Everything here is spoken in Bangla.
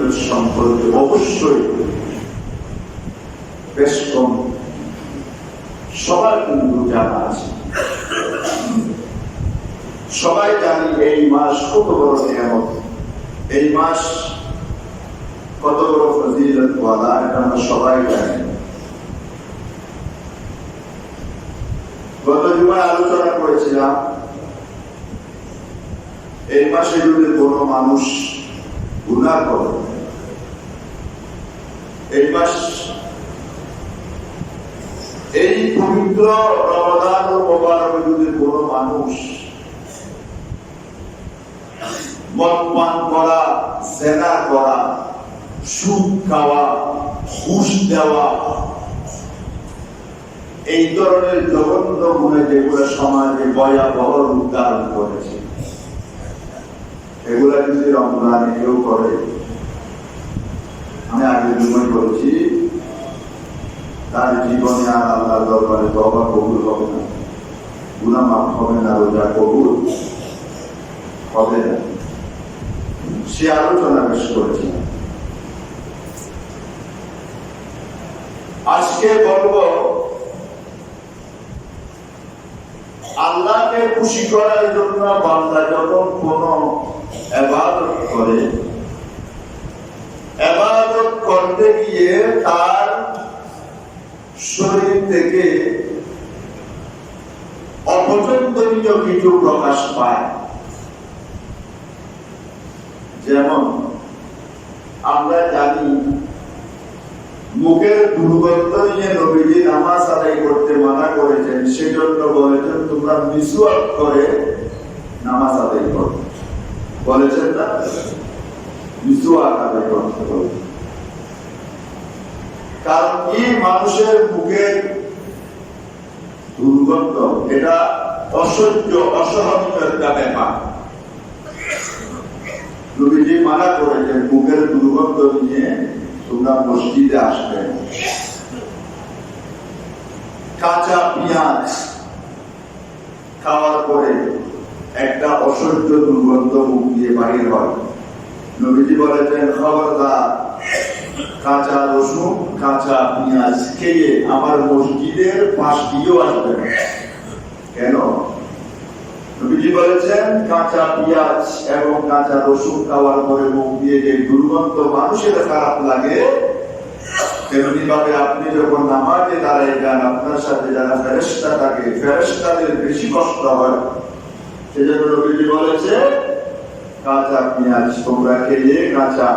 ফজিলত সম্পর্কে অবশ্যই বেশ কম সবার কিন্তু জানা আছে। সবাই জানি এই মাস কত বড় নিয়ামত, এই মাস কত বড় ফজিলত ওয়ালা, এটা আমরা সবাই জানি। গত জুমায় আলোচনা করেছিলাম এই মাসে যদি কোনো মানুষ গুনাহ করে, এই মাস এই পবিত্র রমাদান মোবারকে যদি কোনো মানুষ মদ পান করা, জেনা করা, সুদ খাওয়া, ঘুষ দেওয়া, এই ধরনের জঘন্য গুণে যেগুলো সমাজে ভয়াবহ রূপ ধারণ করেছে, এগুলা যদি রমজানে কেউ করে, আমি আগে জুমায় করেছি, তার জীবনে আর আল্লাহর দরবারে তওবা কবুল হবে না, গুনাহ মাফ হবে না, রোজা কবুল হবে না। সে আলোচনা বেশ করেছি। আজকে বলবো আল্লাহকে খুশি করার জন্য বান্দা যখন কোন ইবাদত করে, ইবাদত করতে গিয়ে তার শরীর থেকে অপছন্দনীয় কিছু প্রকাশ পায়। যেমন আমরা জানি মুখের দুর্গন্ধ নিয়ে নবীজি নামাজ আদায় করতে মানা করেছেন, সেজন্য বলেছেন তোমরা মিসওয়াক করে নামাজ আদায় করো, বলেছেন না? মিসওয়াক আদায় করতে হবে। কারণ কি, মানুষের মুখের দুর্গন্ধ এটা অসহ্য অসহনীয় একটা ব্যাপার। নবীজি মানা করেছেন মুখের দুর্গন্ধ নিয়ে তোমরা মসজিদে আসবে। কাঁচা পেঁয়াজ খাওয়ার পরে একটা অসহ্য দুর্গন্ধ মুখ দিয়ে বাহির হয়। নবীজি বলেছেন খবরদার কাঁচা রসুন, কাঁচা পেঁয়াজ খেয়ে আমার মসজিদের পাশ দিয়েও আসবে না। কেন? নবীজি বলেছেন কাঁচা পেঁয়াজ এবং কাঁচা রসুন খাওয়ার পরে মুখ দিয়ে যে দুর্গন্ধ মানুষের খারাপ লাগে, তেমনি ভাবে আপনি যখন নামাজে দাঁড়াই যান, আপনার সাথে যারা ফেরেশতা থাকে, ফেরেশতাদের বেশি কষ্ট হয়। সেজন্য নবীজি বলেছে কাঁচা পেঁয়াজ তোমরা খেয়ে কাঁচা